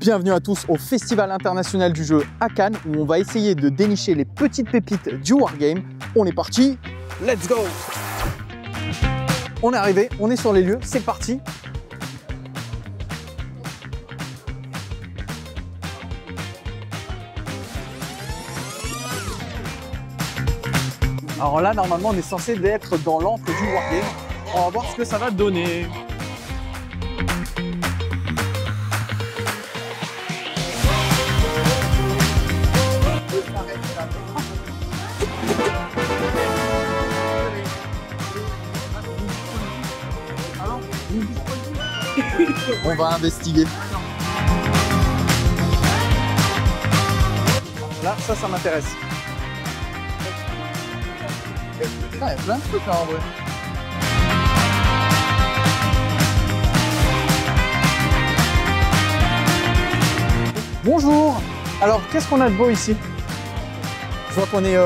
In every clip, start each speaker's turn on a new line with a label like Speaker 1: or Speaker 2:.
Speaker 1: Bienvenue à tous au Festival international du jeu à Cannes où on va essayer de dénicher les petites pépites du Wargame. On est parti, let's go! On est arrivé, on est sur les lieux, c'est parti! Alors là, normalement, on est censé être dans l'antre du Wargame. On va voir ce que ça va donner. On va investiguer. Là, ça m'intéresse. Il y a plein de trucs là en vrai. Bonjour. Alors, qu'est-ce qu'on a de beau ici? Je vois qu'on est...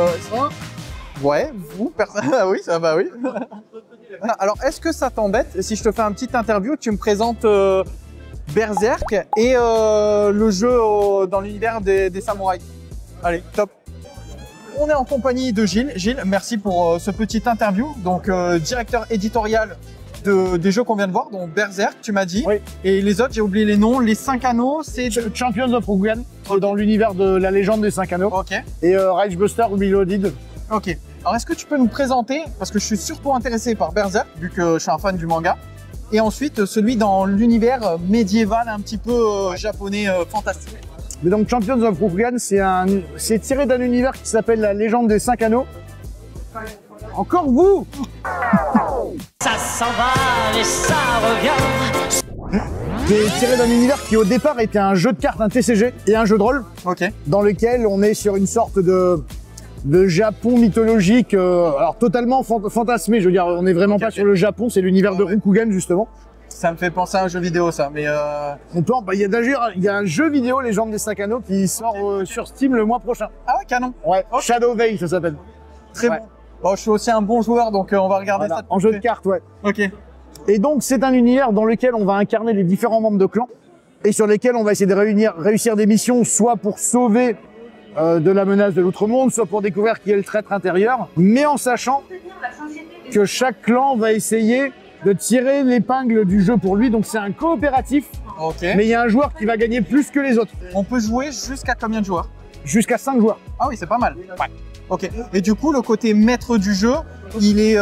Speaker 1: Ouais, vous, personne... Ah oui, ça va, oui. Alors, est-ce que ça t'embête si je te fais un petit interview, tu me présentes Berserk et le jeu dans l'univers des samouraïs? Allez, top. On est en compagnie de Gilles. Gilles, merci pour ce petit interview. Donc, directeur éditorial des jeux qu'on vient de voir, donc Berserk, tu m'as dit.
Speaker 2: Oui. Et
Speaker 1: les autres, j'ai oublié les noms. Les 5 anneaux, c'est...
Speaker 2: Champions of Rugan, dans l'univers de la légende des 5 anneaux.
Speaker 1: Ok.
Speaker 2: Et Reichbuster Reloaded.
Speaker 1: Ok. Alors, est-ce que tu peux nous présenter, parce que je suis surtout intéressé par Berserk, vu que je suis un fan du manga, et ensuite celui dans l'univers médiéval, un petit peu japonais, fantastique.
Speaker 2: Mais donc Champions of Rugan, c'est tiré d'un univers qui s'appelle la légende des 5 anneaux. Encore vous?
Speaker 3: Ça s'en va et ça revient.
Speaker 2: C'est tiré d'un univers qui au départ était un jeu de cartes, un TCG et un jeu de rôle.
Speaker 1: Ok.
Speaker 2: Dans lequel on est sur une sorte de Japon mythologique, alors totalement fantasmé, je veux dire, on n'est vraiment pas sur le Japon, c'est l'univers de Rokugan justement.
Speaker 1: Ça me fait penser à un jeu vidéo ça, mais...
Speaker 2: On peut, il y a un jeu vidéo Légende des 5 anneaux qui sort sur Steam le mois prochain.
Speaker 1: Ah ouais, canon.
Speaker 2: Ouais,
Speaker 1: Okay.
Speaker 2: Shadow Veil ça s'appelle.
Speaker 1: Très bon. Bon, je suis aussi un bon joueur, donc on va regarder ça.
Speaker 2: En jeu de cartes, ouais.
Speaker 1: Ok.
Speaker 2: Et donc c'est un univers dans lequel on va incarner les différents membres de clans et sur lesquels on va essayer de réussir des missions, soit pour sauver de la menace de l'outre-monde, soit pour découvrir qui est le traître intérieur, mais en sachant que chaque clan va essayer de tirer l'épingle du jeu pour lui, donc c'est un coopératif, mais il y a un joueur qui va gagner plus que les autres.
Speaker 1: On peut jouer jusqu'à combien de joueurs?
Speaker 2: Jusqu'à 5 joueurs.
Speaker 1: Ah oui, c'est pas mal. Ouais. Ok. Et du coup, le côté maître du jeu, il est,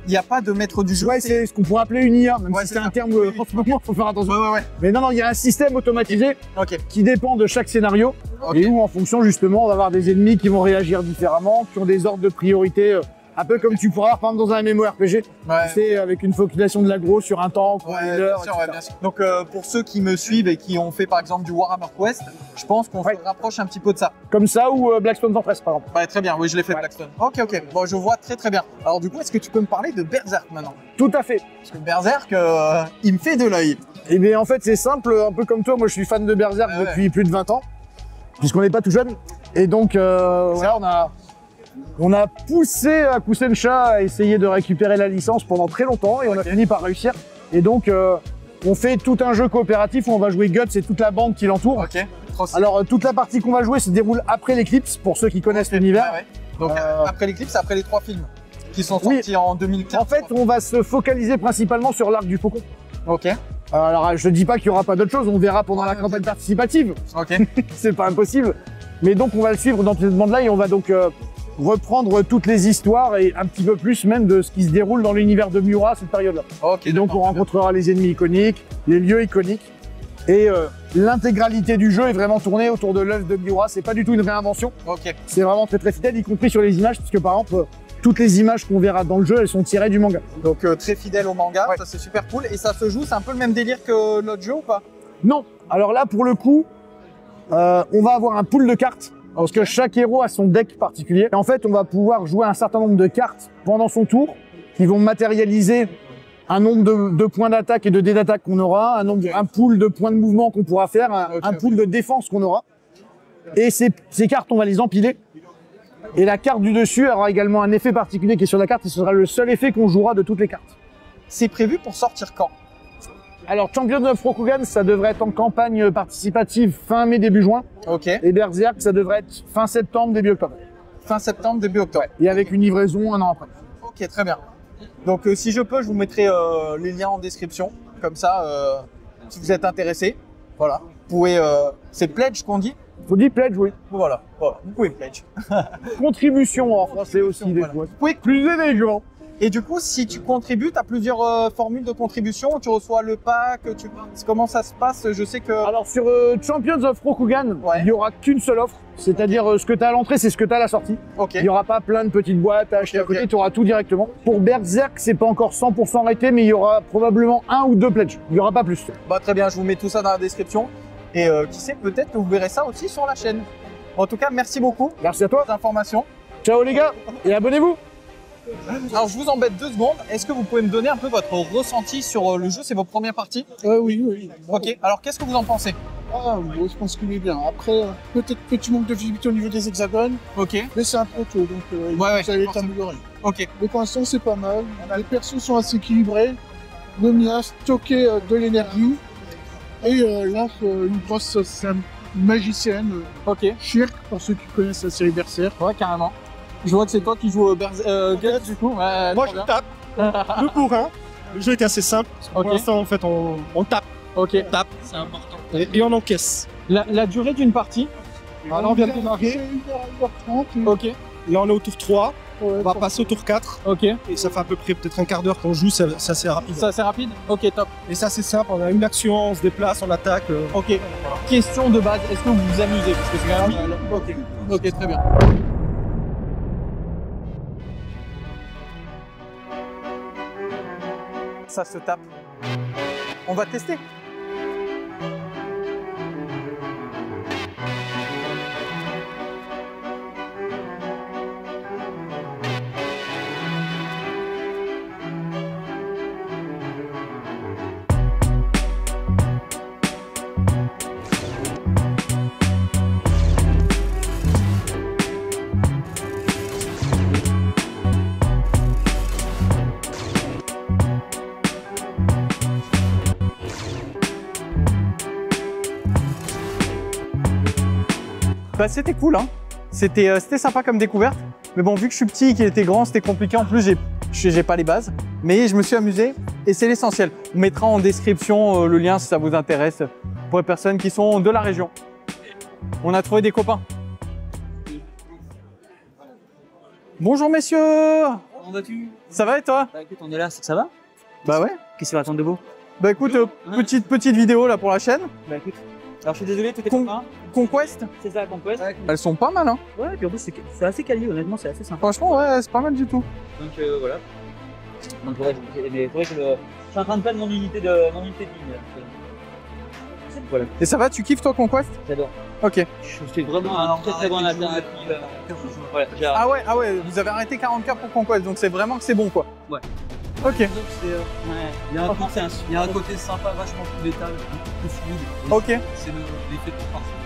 Speaker 1: n'y a pas de maître du jeu.
Speaker 2: Ouais, c'est ce qu'on pourrait appeler une IA, même si c'est un terme en ce moment, faut faire attention.
Speaker 1: Ouais.
Speaker 2: Mais non, il y a un système automatisé qui dépend de chaque scénario et où, en fonction, justement, on va avoir des ennemis qui vont réagir différemment, qui ont des ordres de priorité, un peu comme tu pourras avoir, par exemple, dans un MMORPG, c'est avec une focalisation de l'aggro sur un tank, une heure,
Speaker 1: bien sûr. Donc, pour ceux qui me suivent et qui ont fait, par exemple, du Warhammer Quest, je pense qu'on se rapproche un petit peu de ça.
Speaker 2: Comme ça, ou Blackstone Fortress, par exemple.
Speaker 1: Ouais, très bien, oui, je l'ai fait, Blackstone. Ok. Bon, je vois très bien. Alors, du coup, est-ce que tu peux me parler de Berserk maintenant?
Speaker 2: Tout à fait.
Speaker 1: Parce que Berserk, il me fait de l'œil.
Speaker 2: Eh bien, en fait, c'est simple, un peu comme toi, moi, je suis fan de Berserk depuis plus de 20 ans, puisqu'on n'est pas tout jeune. Et donc, voilà, on a poussé à Koussencha à essayer de récupérer la licence pendant très longtemps et on a fini par réussir. Et donc, on fait tout un jeu coopératif où on va jouer Guts et toute la bande qui l'entoure.
Speaker 1: Ok.
Speaker 2: Alors, toute la partie qu'on va jouer se déroule après l'éclipse, pour ceux qui connaissent l'univers.
Speaker 1: Donc, après l'éclipse, après les 3 films qui sont sortis en 2015.
Speaker 2: En fait, on va se focaliser principalement sur l'arc du Faucon.
Speaker 1: Ok.
Speaker 2: Alors, je ne dis pas qu'il n'y aura pas d'autres choses, on verra pendant la campagne participative.
Speaker 1: Ok.
Speaker 2: C'est pas impossible. Mais donc, on va le suivre dans cette bande-là et on va donc reprendre toutes les histoires et un petit peu plus même de ce qui se déroule dans l'univers de Miura à cette période-là.
Speaker 1: Ok.
Speaker 2: Et donc, on rencontrera les ennemis iconiques, les lieux iconiques. Et l'intégralité du jeu est vraiment tournée autour de l'œuvre de Miura. C'est pas du tout une réinvention.
Speaker 1: Ok.
Speaker 2: C'est vraiment très fidèle, y compris sur les images, puisque par exemple, toutes les images qu'on verra dans le jeu, elles sont tirées du manga.
Speaker 1: Donc très fidèle au manga, ça c'est super cool. Et ça se joue, c'est un peu le même délire que notre jeu ou pas?
Speaker 2: Non. Alors là, pour le coup, on va avoir un pool de cartes. Parce que chaque héros a son deck particulier. Et en fait, on va pouvoir jouer un certain nombre de cartes pendant son tour qui vont matérialiser un nombre de points d'attaque et de dés d'attaque qu'on aura, un pool de points de mouvement qu'on pourra faire, un pool de défense qu'on aura. Et ces cartes, on va les empiler. Et la carte du dessus aura également un effet particulier qui est sur la carte et ce sera le seul effet qu'on jouera de toutes les cartes.
Speaker 1: C'est prévu pour sortir quand?
Speaker 2: Alors, Champions of Rokugan, ça devrait être en campagne participative fin mai, début juin.
Speaker 1: Ok.
Speaker 2: Et Berserk, ça devrait être fin septembre, début octobre.
Speaker 1: Fin septembre, début octobre.
Speaker 2: Et avec une livraison un an après.
Speaker 1: Ok, très bien. Donc si je peux, je vous mettrai les liens en description. Comme ça, si vous êtes intéressé, voilà. Vous pouvez... c'est pledge qu'on dit?
Speaker 2: Faut dire pledge, oui.
Speaker 1: Voilà, vous pouvez pledge.
Speaker 2: Contribution en français aussi, des
Speaker 1: Voilà.
Speaker 2: fois.
Speaker 1: Vous pouvez...
Speaker 2: Plus élégant.
Speaker 1: Et du coup, si tu contribues, tu as plusieurs formules de contribution. Tu reçois le pack, comment ça se passe? Je sais que...
Speaker 2: Alors, sur Champions of Rokugan,
Speaker 1: Ouais.
Speaker 2: il n'y aura qu'une seule offre. C'est-à-dire, ce que tu as à l'entrée, c'est ce que tu as à la sortie.
Speaker 1: Ok.
Speaker 2: Il n'y aura pas plein de petites boîtes à acheter
Speaker 1: Ok,
Speaker 2: à côté,
Speaker 1: ok.
Speaker 2: tu auras tout directement. Pour Berserk, c'est pas encore 100% arrêté, mais il y aura probablement 1 ou 2 pledges. Il n'y aura pas plus.
Speaker 1: Bah, très bien, je vous mets tout ça dans la description. Et qui sait, peut-être que vous verrez ça aussi sur la chaîne. En tout cas, merci beaucoup pour
Speaker 2: Merci à toi.
Speaker 1: les informations.
Speaker 2: Ciao les gars, et abonnez-vous.
Speaker 1: Alors, je vous embête 2 secondes. Est-ce que vous pouvez me donner un peu votre ressenti sur le jeu? C'est vos premières parties?
Speaker 4: Oui.
Speaker 1: Ok. Alors, qu'est-ce que vous en pensez?
Speaker 4: Ah, moi, je pense qu'il est bien. Après, peut-être petit manque de visibilité au niveau des hexagones,
Speaker 1: Ok.
Speaker 4: mais c'est un proto, donc
Speaker 1: Ouais,
Speaker 4: ça va être
Speaker 1: forcément.
Speaker 4: amélioré.
Speaker 1: Ok.
Speaker 4: Mais pour l'instant, c'est pas mal. Les persos sont assez équilibrés. Nomia stocker de l'énergie. Et là, une grosse magicienne,
Speaker 1: Ok.
Speaker 4: Shirk, pour ceux qui connaissent la série Berserk.
Speaker 1: Ouais, carrément. Je vois que c'est toi qui joues Guts, du coup. Ouais,
Speaker 5: Moi,
Speaker 1: trop
Speaker 5: je
Speaker 1: bien.
Speaker 5: tape le bourrin. Le jeu était assez simple.
Speaker 1: Ok.
Speaker 5: Pour l'instant, en fait, on tape,
Speaker 1: Ok.
Speaker 5: c'est important. Et on encaisse.
Speaker 1: La durée d'une partie?
Speaker 5: Alors, on vient de démarrer.
Speaker 4: C'est 1h30.
Speaker 1: Ok.
Speaker 5: Là, on est au tour 3. On va passer au tour 4.
Speaker 1: Ok.
Speaker 5: Et ça fait à peu près peut-être un quart d'heure qu'on joue. C'est assez rapide.
Speaker 1: Ça, c'est rapide? Ok, top.
Speaker 5: Et ça, c'est simple. On a une action, on se déplace, on attaque.
Speaker 1: Ok. Question de base, est-ce que vous vous amusez? Parce que c'est quand même... Ok. Ok, très bien. Ça se tape. On va tester. Bah, c'était cool, hein. C'était sympa comme découverte. Mais bon, vu que je suis petit et qu'il était grand, c'était compliqué. En plus, j'ai pas les bases. Mais je me suis amusé et c'est l'essentiel. On mettra en description le lien si ça vous intéresse pour les personnes qui sont de la région. On a trouvé des copains. Bonjour messieurs.
Speaker 6: Comment vas-tu?
Speaker 1: Ça va et toi?
Speaker 6: Bah écoute, on est là, ça va?
Speaker 1: Bah ouais.
Speaker 6: Qu'est-ce qu'il va attendre de beau?
Speaker 1: Bah écoute, petite vidéo là pour la chaîne.
Speaker 6: Bah écoute, alors je suis désolé, tout est
Speaker 1: Con-
Speaker 6: pas.
Speaker 1: Conquest.
Speaker 6: C'est ça, Conquest.
Speaker 1: Elles sont pas mal, hein.
Speaker 6: Ouais, puis en plus c'est assez quali, honnêtement, c'est assez sympa.
Speaker 1: Franchement, ouais, c'est pas mal du tout.
Speaker 6: Donc voilà. Donc ouais, mais faudrait que je suis en train de perdre mon unité de ligne. Voilà,
Speaker 1: Et ça va, tu kiffes toi Conquest?
Speaker 6: j'adore.
Speaker 1: Ok.
Speaker 6: Je suis vraiment un très bon alternative. Voilà, j'ai
Speaker 1: Ah ouais, vous avez arrêté 40K pour Conquest, donc c'est vraiment que c'est bon quoi.
Speaker 6: Ouais.
Speaker 1: Ok.
Speaker 6: ouais, il y a un côté sympa, vachement plus létal, plus fluide.
Speaker 1: Ok.
Speaker 7: C'est l'effet de parfum.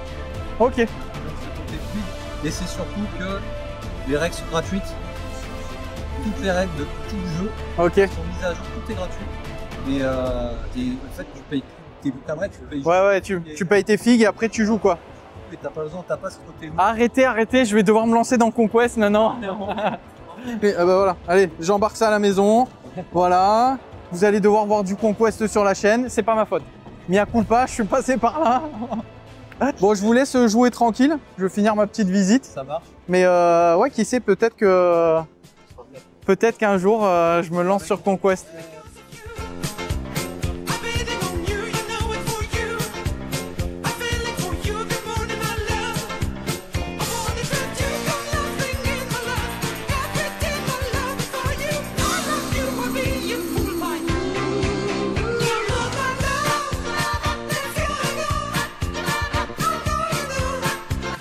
Speaker 1: Ok.
Speaker 7: Ce côté fluide. Et c'est surtout que les règles sont gratuites. Toutes les règles de tout le jeu
Speaker 1: Ok.
Speaker 7: sont mises à jour, tout est gratuit. Et en fait, tu payes ta règle, tu payes.
Speaker 1: Ouais, tu payes tes figues et après tu joues quoi.
Speaker 7: Et t'as pas besoin, t'as pas ce côté.
Speaker 1: Arrêtez, je vais devoir me lancer dans Conquest maintenant. Et, bah voilà, allez, j'embarque ça à la maison. Voilà. Vous allez devoir voir du Conquest sur la chaîne, c'est pas ma faute. Mea culpa, je suis passé par là. Bon, je vous laisse jouer tranquille. Je vais finir ma petite visite.
Speaker 7: Ça marche.
Speaker 1: Mais ouais, qui sait, peut-être qu'un jour, je me lance sur Conquest.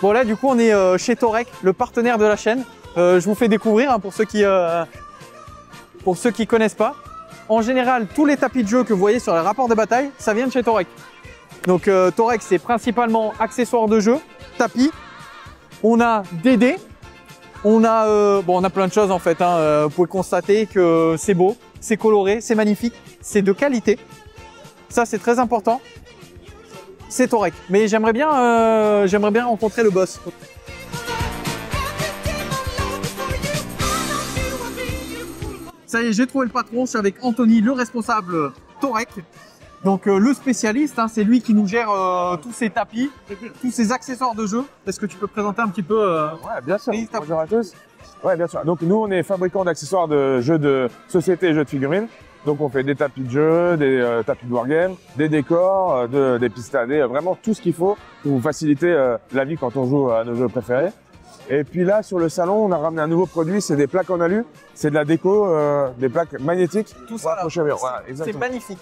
Speaker 1: Bon là du coup on est chez Torek, le partenaire de la chaîne. Je vous fais découvrir hein, pour ceux qui connaissent pas. En général, tous les tapis de jeu que vous voyez sur les rapports de bataille, ça vient de chez Torek. Donc Torek c'est principalement accessoires de jeu, tapis. On a des dés. On a plein de choses en fait. Hein. Vous pouvez constater que c'est beau, c'est coloré, c'est magnifique, c'est de qualité. Ça, c'est très important. C'est Torek. Mais j'aimerais bien rencontrer le boss. Ça y est, j'ai trouvé le patron. Je suis avec Anthony, le responsable Torek. Donc le spécialiste, hein, c'est lui qui nous gère tous ces tapis, tous ces accessoires de jeu. Est-ce que tu peux présenter un petit peu
Speaker 8: Ouais, bien sûr. Bonjour à tous. Ouais, bien sûr. Donc nous, on est fabricant d'accessoires de jeux de société et jeux de figurines. Donc on fait des tapis de jeu, des tapis de wargame, des décors, des pistes à dés, vraiment tout ce qu'il faut pour vous faciliter la vie quand on joue à nos jeux préférés. Et puis là, sur le salon, on a ramené un nouveau produit, c'est des plaques en alu. C'est de la déco, des plaques magnétiques.
Speaker 1: Tout ça,
Speaker 8: voilà,
Speaker 1: c'est magnifique.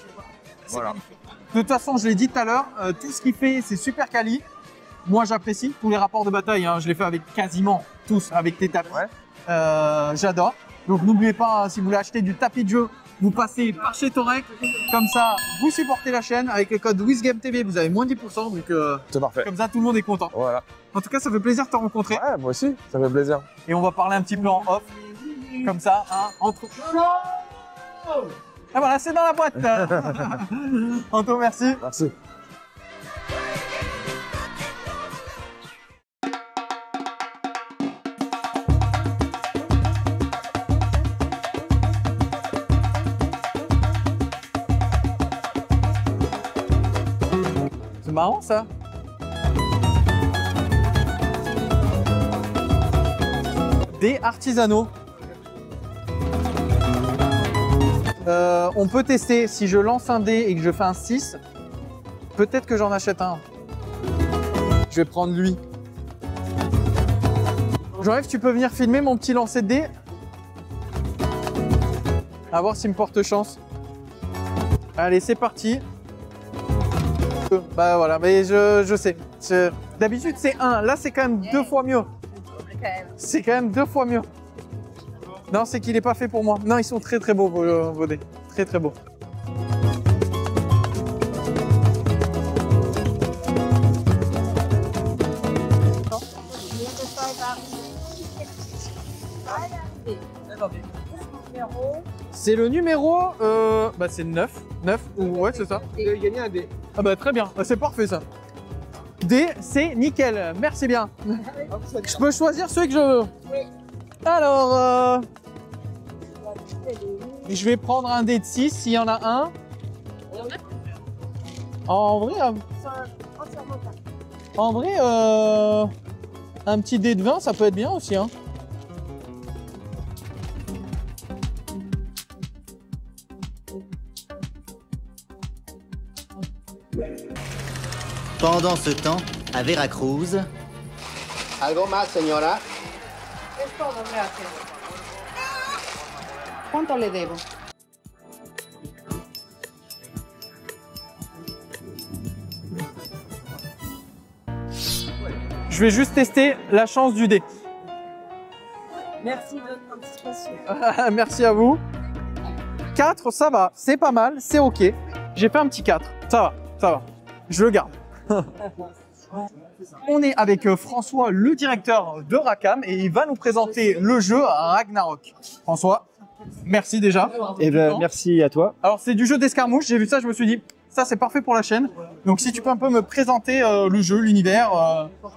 Speaker 8: Voilà.
Speaker 1: Magnifique. De toute façon, je l'ai dit tout à l'heure, tout ce qu'il fait, c'est super quali. Moi, j'apprécie tous les rapports de bataille. Hein, je les fais avec quasiment tous, avec tes tapis.
Speaker 8: Ouais.
Speaker 1: J'adore. Donc n'oubliez pas, si vous voulez acheter du tapis de jeu, vous passez par chez Torek. Comme ça, vous supportez la chaîne. Avec le code WizGameTV, vous avez moins 10%. Donc
Speaker 8: c'est parfait.
Speaker 1: Comme ça, tout le monde est content.
Speaker 8: Voilà.
Speaker 1: En tout cas, ça fait plaisir de te rencontrer.
Speaker 8: Ouais, moi aussi, ça fait plaisir.
Speaker 1: Et on va parler un petit peu en off. Comme ça, hein, entre... Ah voilà, c'est dans la boîte. Anto, merci.
Speaker 8: Merci.
Speaker 1: C'est marrant ça. Des artisanaux. On peut tester, si je lance un dé et que je fais un 6, peut-être que j'en achète un. Je vais prendre lui. Jean-Yves, tu peux venir filmer mon petit lancer de dés? À voir s'il me porte chance. Allez, c'est parti. Bah voilà, mais je sais. D'habitude c'est 1, là c'est quand même 2 fois mieux. C'est quand même 2 fois mieux. Non, c'est qu'il n'est pas fait pour moi. Non, ils sont très très beaux vos dés. Très très beaux. C'est le numéro, bah c'est le 9. 9, ou ouais c'est ça.
Speaker 5: Vous avez gagné un dé.
Speaker 1: Ah bah très bien, c'est parfait ça. D, c'est nickel, merci bien. Je peux choisir celui que je veux. Alors, je vais prendre un dé de 6 s'il y en a un. En vrai, un petit dé de 20, ça peut être bien aussi. Hein.
Speaker 9: Pendant ce temps, à Veracruz...
Speaker 10: ¿Algo más, señora?
Speaker 11: Es todo, gracias. ¿Cuánto le debo?
Speaker 1: Je vais juste tester la chance du dé.
Speaker 11: Merci de votre participation.
Speaker 1: Merci à vous. 4, ça va, c'est pas mal, c'est ok. J'ai fait un petit 4, ça va, ça va. Je le garde. On est avec François, le directeur de Rackham, et il va nous présenter le jeu Ragnarok. François, merci déjà.
Speaker 12: Eh ben, merci à toi.
Speaker 1: Alors c'est du jeu d'escarmouche, j'ai vu ça, je me suis dit, ça c'est parfait pour la chaîne. Donc si tu peux un peu me présenter le jeu, l'univers,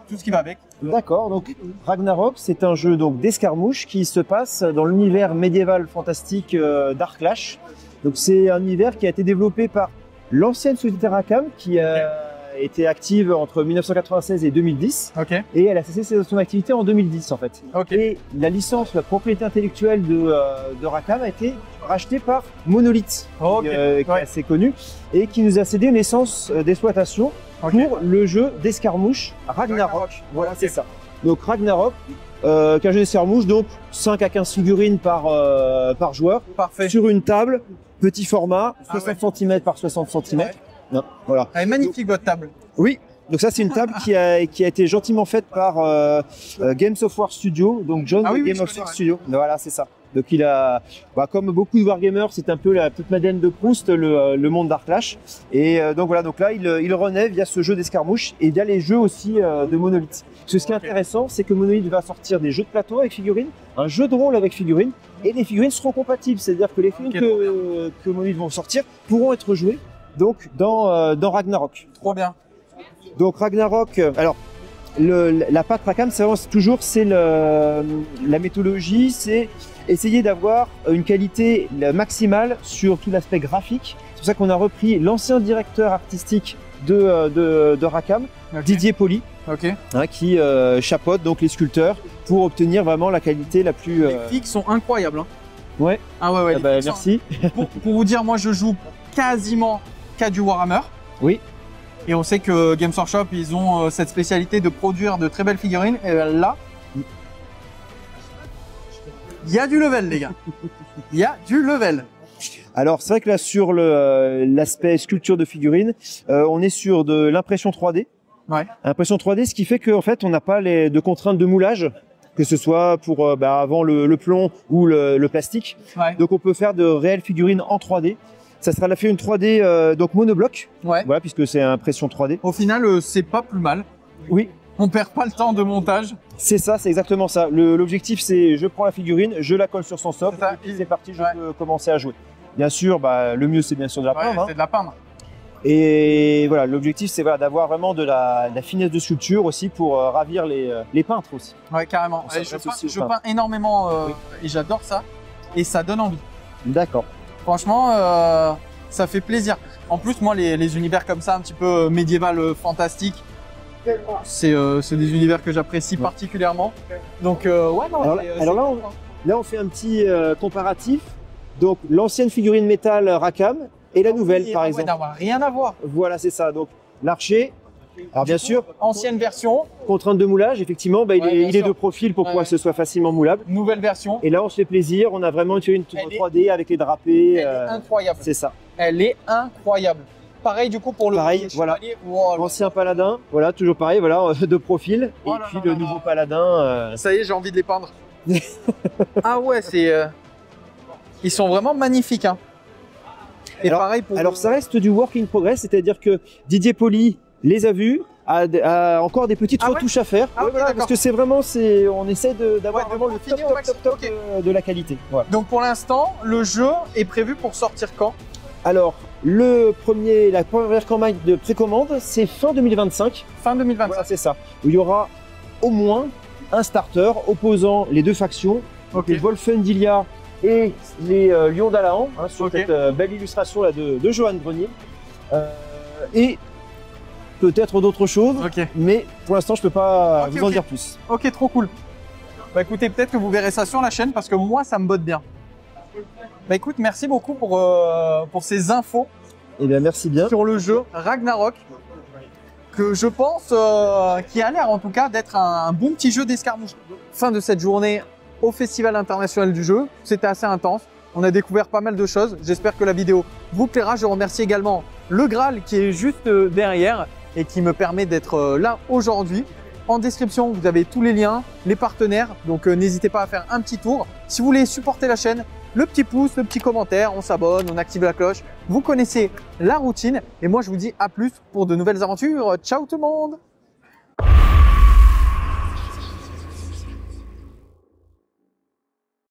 Speaker 1: tout ce qui va avec.
Speaker 12: D'accord, donc Ragnarok, c'est un jeu donc d'escarmouche qui se passe dans l'univers médiéval fantastique d'Arklash. Donc c'est un univers qui a été développé par l'ancienne société Rackham qui a été active entre 1996 et 2010.
Speaker 1: Okay.
Speaker 12: Et elle a cessé son activité en 2010 en fait.
Speaker 1: Okay.
Speaker 12: Et la licence, la propriété intellectuelle de Rackham a été rachetée par Monolith, qui est assez connu, et qui nous a cédé une licence d'exploitation pour le jeu d'escarmouche Ragnarok. Voilà, c'est ça. Donc Ragnarok, qu'un jeu d'escarmouche, donc 5 à 15 figurines par joueur.
Speaker 1: Parfait.
Speaker 12: Sur une table, petit format, 60 cm par 60 cm. Non, voilà.
Speaker 1: Elle est magnifique votre table.
Speaker 12: Oui, donc ça c'est une table qui a été gentiment faite par Games of War Studio, donc John Game of War Studio. Voilà, c'est ça. Donc il a, comme beaucoup de wargamers, c'est un peu la petite Madeleine de Proust, le monde d'Arklash. Et donc voilà, donc là il renaît via ce jeu d'escarmouche et via les jeux aussi de Monolith. Parce que ce qui est intéressant, c'est que Monolith va sortir des jeux de plateau avec figurines, un jeu de rôle avec figurines, et les figurines seront compatibles. C'est-à-dire que les figurines que Monolith vont sortir pourront être jouées donc dans Ragnarok.
Speaker 1: Trop bien.
Speaker 12: Donc Ragnarok, alors la patte Rackham, c'est la méthodologie, c'est essayer d'avoir une qualité maximale sur tout l'aspect graphique. C'est pour ça qu'on a repris l'ancien directeur artistique de Rackham, okay. Didier Poli,
Speaker 1: okay.
Speaker 12: Qui chapeaute donc les sculpteurs pour obtenir vraiment la qualité la plus.
Speaker 1: Les figues sont incroyables. Hein.
Speaker 12: Ouais.
Speaker 1: Ah ouais.
Speaker 12: Ah bah, merci.
Speaker 1: Pour vous dire, moi je joue quasiment qu'à du Warhammer.
Speaker 12: Oui.
Speaker 1: Et on sait que Games Workshop, ils ont cette spécialité de produire de très belles figurines. Et là, il y a du level, les gars. Il y a du level.
Speaker 12: Alors, c'est vrai que là, sur l'aspect sculpture de figurines, on est sur de l'impression 3D.
Speaker 1: Ouais.
Speaker 12: Impression 3D, ce qui fait qu'en fait, on n'a pas de contraintes de moulage, que ce soit pour avant le plomb ou le plastique.
Speaker 1: Ouais.
Speaker 12: Donc, on peut faire de réelles figurines en 3D. Ça sera la figurine 3D donc monobloc,
Speaker 1: ouais.
Speaker 12: Voilà, puisque c'est impression 3D.
Speaker 1: Au final, c'est pas plus mal.
Speaker 12: Oui.
Speaker 1: On perd pas le temps de montage.
Speaker 12: C'est ça, c'est exactement ça. L'objectif, c'est je prends la figurine, je la colle sur son socle, et puis c'est parti, je peux commencer à jouer. Bien sûr, le mieux, c'est bien sûr de la peindre.
Speaker 1: C'est de la peindre.
Speaker 12: Et voilà, l'objectif, c'est d'avoir vraiment de la finesse de sculpture aussi pour ravir les peintres aussi.
Speaker 1: Ouais, carrément. Je peins énormément et j'adore ça. Et ça donne envie.
Speaker 12: D'accord.
Speaker 1: Franchement, ça fait plaisir. En plus, moi, les univers comme ça, un petit peu médiéval, fantastique, c'est des univers que j'apprécie particulièrement. Donc, ouais, non.
Speaker 12: Alors là, on fait un petit comparatif. Donc, l'ancienne figurine métal Rackham et la nouvelle, par exemple.
Speaker 1: D'avoir rien à voir.
Speaker 12: Voilà, c'est ça. Donc, l'archer. Alors bien sûr,
Speaker 1: ancienne version.
Speaker 12: Contrainte de moulage, effectivement, il est de profil pour pouvoir que ce soit facilement moulable.
Speaker 1: Nouvelle version.
Speaker 12: Et là, on se fait plaisir. On a vraiment une 3D avec les drapés.
Speaker 1: Elle est incroyable.
Speaker 12: C'est ça.
Speaker 1: Elle est incroyable. Pareil du coup pour le
Speaker 12: chevalier. Voilà. Ancien paladin, voilà, toujours pareil, voilà, de profil. Et puis le nouveau paladin.
Speaker 1: Ça y est, j'ai envie de les peindre. Ah ouais, c'est. Ils sont vraiment magnifiques. Hein. Et
Speaker 12: alors,
Speaker 1: pareil pour.
Speaker 12: Alors ça reste du work in progress, c'est-à-dire que Didier Poli les a vus, a encore des petites retouches à faire. Voilà, parce que c'est vraiment, on essaie d'avoir vraiment le top de la qualité. Voilà.
Speaker 1: Donc pour l'instant, le jeu est prévu pour sortir quand?
Speaker 12: Alors, la première campagne de précommande, c'est fin 2025.
Speaker 1: Fin 2025.
Speaker 12: Voilà, c'est ça. Où il y aura au moins un starter opposant les deux factions, les Wolfendilia et les Lions d'Alahan, sur cette belle illustration là de Johan Grenier. Et peut-être d'autres choses, mais pour l'instant, je ne peux pas vous en dire plus.
Speaker 1: Ok, trop cool. Bah écoutez, peut-être que vous verrez ça sur la chaîne parce que moi, ça me botte bien. Bah écoute, merci beaucoup pour ces infos.
Speaker 12: Eh bien, merci bien.
Speaker 1: Sur le jeu Ragnarok, que je pense qui a l'air en tout cas d'être un bon petit jeu d'escarmouche. Fin de cette journée au Festival international du jeu. C'était assez intense. On a découvert pas mal de choses. J'espère que la vidéo vous plaira. Je remercie également le Graal qui est juste derrière et qui me permet d'être là aujourd'hui. En description, vous avez tous les liens, les partenaires. Donc n'hésitez pas à faire un petit tour. Si vous voulez supporter la chaîne, le petit pouce, le petit commentaire, on s'abonne, on active la cloche. Vous connaissez la routine. Et moi, je vous dis à plus pour de nouvelles aventures. Ciao tout le monde!